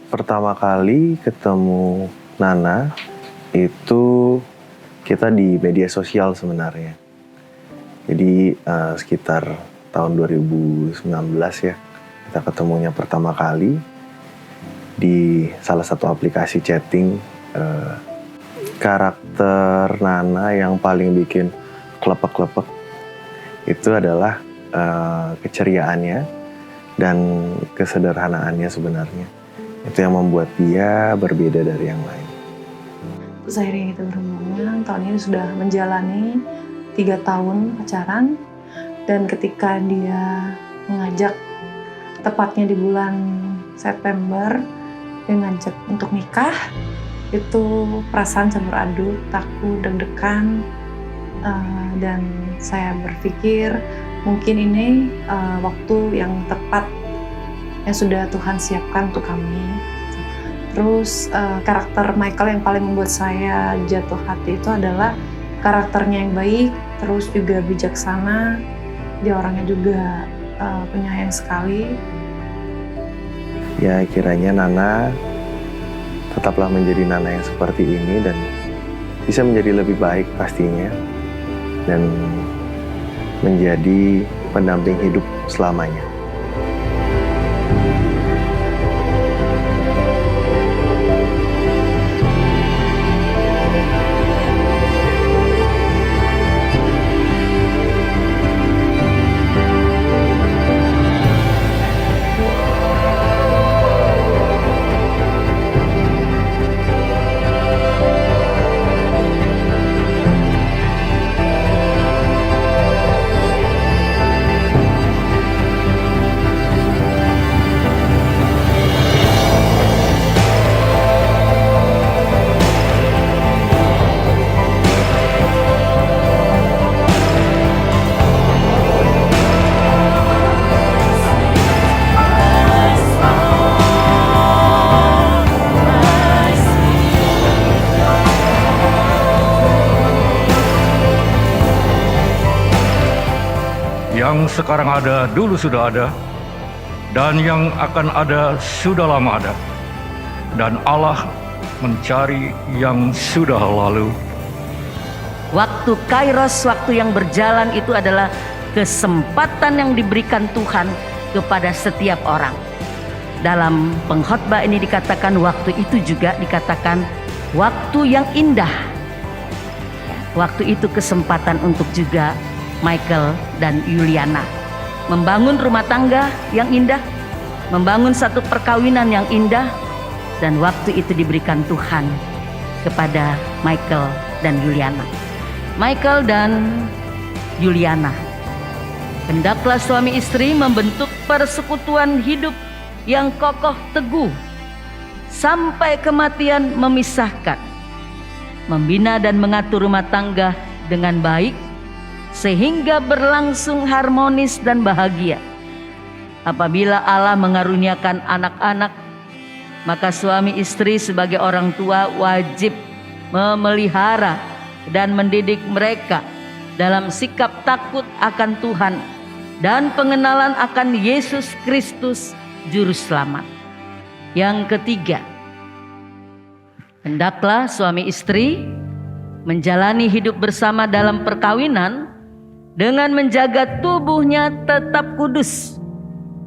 pertama kali ketemu Nana itu kita di media sosial sebenarnya. Jadi sekitar tahun 2019 ya, kita ketemunya pertama kali di salah satu aplikasi chatting. Karakter Nana yang paling bikin klepek-klepek itu adalah keceriaannya dan kesederhanaannya sebenarnya. Itu yang membuat dia berbeda dari yang lain. Seiring kita berhubungan, tahun ini sudah menjalani 3 tahun pacaran. Dan ketika dia mengajak, tepatnya di bulan September, dia ngajak untuk nikah, itu perasaan campur aduk, takut, deg-degan, dan saya berpikir mungkin ini waktu yang tepat yang sudah Tuhan siapkan untuk kami. Terus karakter Michael yang paling membuat saya jatuh hati itu adalah karakternya yang baik, terus juga bijaksana, dia orangnya juga penyayang sekali. Ya kiranya Nana tetaplah menjadi Nana yang seperti ini dan bisa menjadi lebih baik pastinya, dan menjadi pendamping hidup selamanya. Yang sekarang ada, dulu sudah ada, dan yang akan ada, sudah lama ada. Dan Allah mencari yang sudah lalu. Waktu Kairos, waktu yang berjalan itu adalah kesempatan yang diberikan Tuhan kepada setiap orang. Dalam pengkhotbah ini dikatakan waktu itu juga dikatakan waktu yang indah. Waktu itu kesempatan untuk juga Michael dan Yuliana membangun rumah tangga yang indah, membangun satu perkawinan yang indah, dan waktu itu diberikan Tuhan kepada Michael dan Yuliana. Michael dan Yuliana, hendaklah suami istri membentuk persekutuan hidup yang kokoh teguh sampai kematian memisahkan, membina dan mengatur rumah tangga dengan baik sehingga berlangsung harmonis dan bahagia. Apabila Allah mengaruniakan anak-anak, maka suami istri sebagai orang tua wajib memelihara dan mendidik mereka dalam sikap takut akan Tuhan dan pengenalan akan Yesus Kristus Juru Selamat. Yang ketiga, hendaklah suami istri menjalani hidup bersama dalam perkawinan dengan menjaga tubuhnya tetap kudus.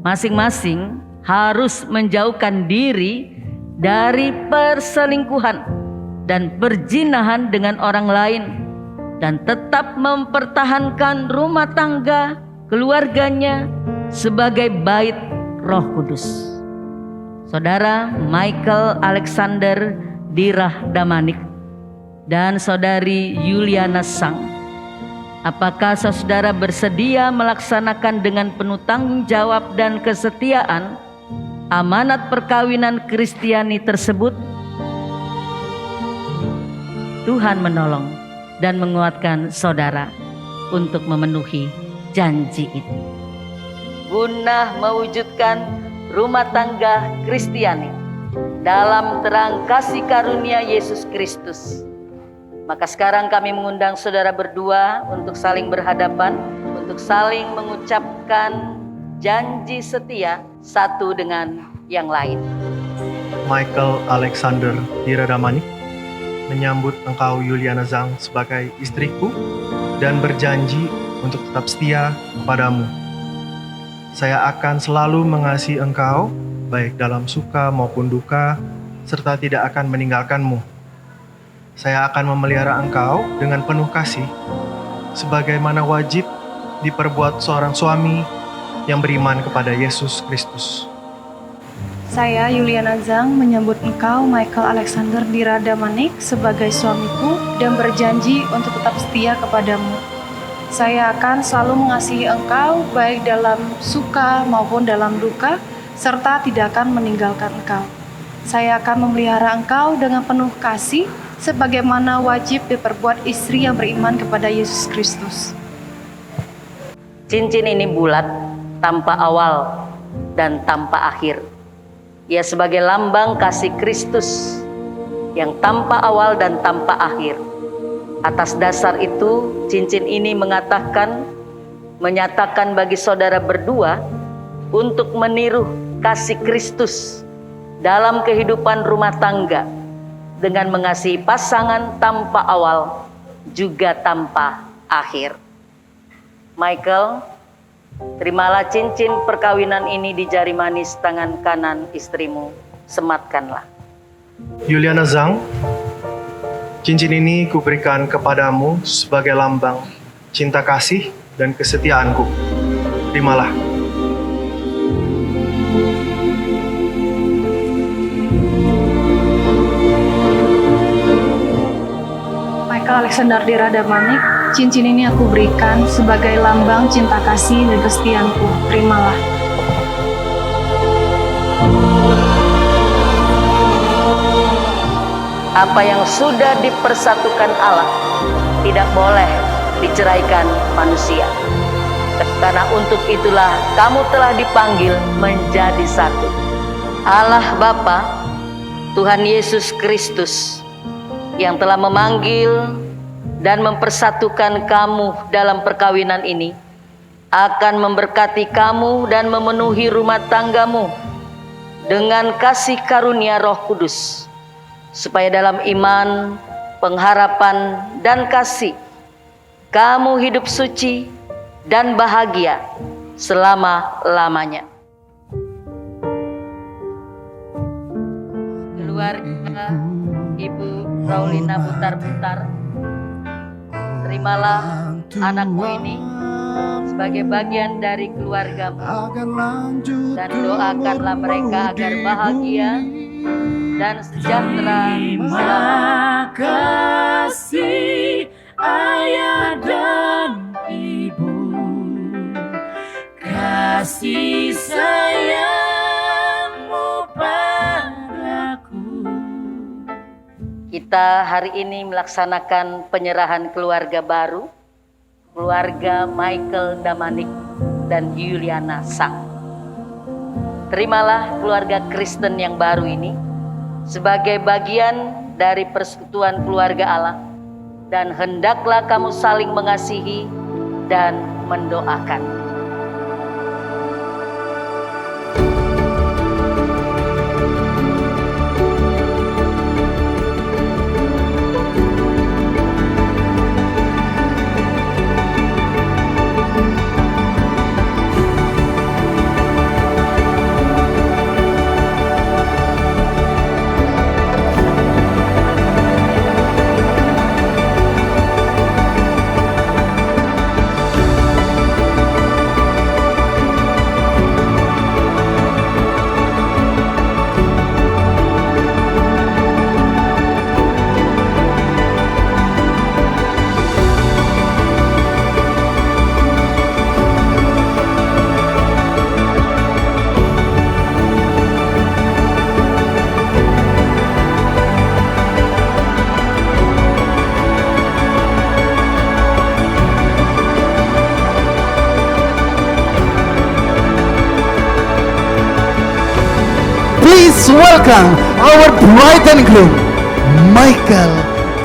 Masing-masing harus menjauhkan diri dari perselingkuhan dan perzinahan dengan orang lain, dan tetap mempertahankan rumah tangga keluarganya sebagai bait Roh Kudus. Saudara Michael Alexander Dirah Damanik dan saudari Yuliana Sang, apakah saudara bersedia melaksanakan dengan penuh tanggung jawab dan kesetiaan amanat perkawinan Kristiani tersebut? Tuhan menolong dan menguatkan saudara untuk memenuhi janji itu. Guna mewujudkan rumah tangga Kristiani dalam terang kasih karunia Yesus Kristus. Maka sekarang kami mengundang saudara berdua untuk saling berhadapan, untuk saling mengucapkan janji setia satu dengan yang lain. Michael Alexander Diradamanik, menyambut engkau Yuliana Zhang sebagai istriku dan berjanji untuk tetap setia kepadamu. Saya akan selalu mengasihi engkau, baik dalam suka maupun duka, serta tidak akan meninggalkanmu. Saya akan memelihara engkau dengan penuh kasih, sebagaimana wajib diperbuat seorang suami yang beriman kepada Yesus Kristus. Saya, Yuliana Zhang, menyambut engkau, Michael Alexander Diradamanik, sebagai suamiku dan berjanji untuk tetap setia kepadamu. Saya akan selalu mengasihi engkau, baik dalam suka maupun dalam duka, serta tidak akan meninggalkan engkau. Saya akan memelihara engkau dengan penuh kasih, sebagaimana wajib diperbuat istri yang beriman kepada Yesus Kristus. Cincin ini bulat, tanpa awal dan tanpa akhir. Ia sebagai lambang kasih Kristus yang tanpa awal dan tanpa akhir. Atas dasar itu, cincin ini menyatakan bagi saudara berdua untuk meniru kasih Kristus dalam kehidupan rumah tangga dengan mengasihi pasangan tanpa awal juga tanpa akhir. Michael, terimalah cincin perkawinan ini di jari manis tangan kanan istrimu. Sematkanlah. Yuliana Zhang, cincin ini kuberikan kepadamu sebagai lambang cinta kasih dan kesetiaanku. Terimalah. Michael Alexander Diradamanik, cincin ini aku berikan sebagai lambang cinta kasih dan kesetiaanku. Terimalah. Apa yang sudah dipersatukan Allah tidak boleh diceraikan manusia. Karena untuk itulah kamu telah dipanggil menjadi satu. Allah Bapa, Tuhan Yesus Kristus yang telah memanggil dan mempersatukan kamu dalam perkawinan ini akan memberkati kamu dan memenuhi rumah tanggamu dengan kasih karunia Roh Kudus, supaya dalam iman, pengharapan, dan kasih kamu hidup suci dan bahagia selama-lamanya. Keluarga Ibu Raulina Butar-Butar, terimalah anakmu ini sebagai bagian dari keluargamu dan doakanlah mereka agar bahagia dan sejahtera. Terima kasih ayah dan ibu, kasih sayangmu padaku. Kita hari ini melaksanakan penyerahan keluarga baru, keluarga Michael Damanik dan Yuliana Zhang. Terimalah keluarga Kristen yang baru ini sebagai bagian dari persekutuan keluarga Allah, dan hendaklah kamu saling mengasihi dan mendoakan. Please welcome our bride and groom, Michael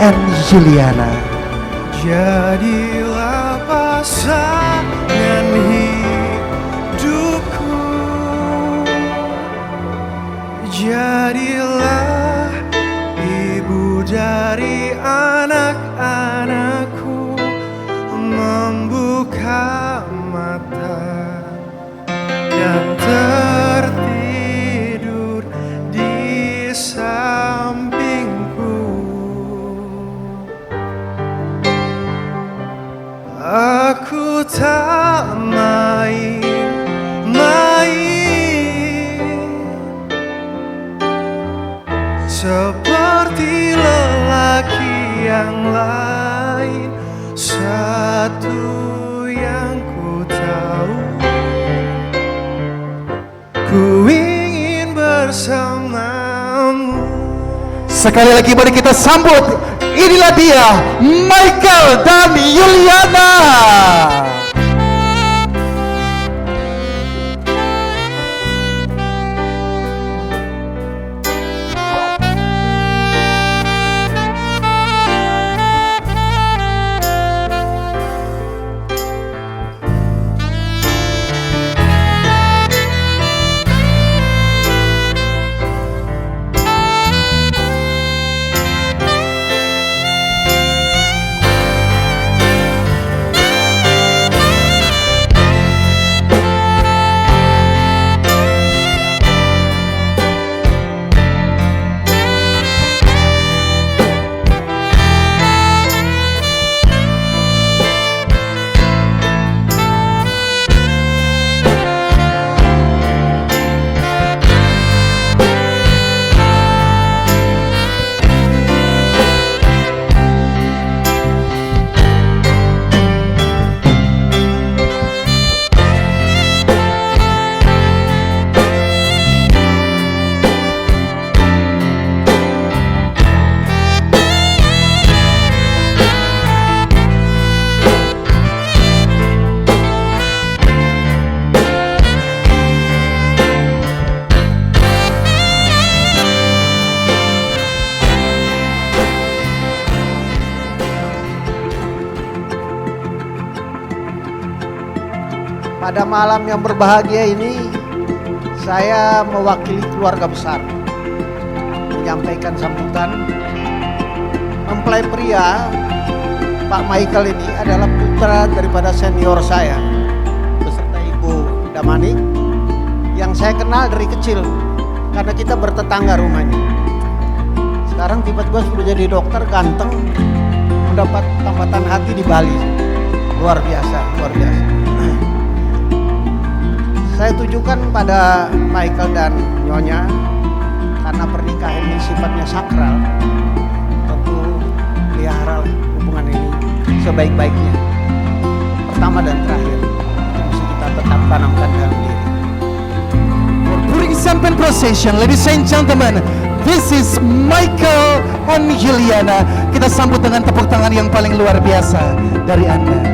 and Juliana. Jadilah pasangan hidupku, jadilah bersamamu. Sekali lagi mari kita sambut. Inilah dia, Michael dan Juliana. Pada malam yang berbahagia ini, saya mewakili keluarga besar menyampaikan sambutan. Mempelai pria Pak Michael ini adalah putra daripada senior saya beserta Ibu Damani yang saya kenal dari kecil karena kita bertetangga rumahnya. Sekarang tiba-tiba sudah jadi dokter, ganteng, mendapat tambatan hati di Bali. Luar biasa, luar biasa. Saya tujukan pada Michael dan Nyonya karena pernikahan ini sifatnya sakral, tentu pelihara hubungan ini sebaik-baiknya. Pertama dan terakhir, itu mesti kita tetap tanamkan dalam diri. During Champagne Procession, ladies and gentlemen, this is Michael and Juliana. Kita sambut dengan tepuk tangan yang paling luar biasa dari Anda.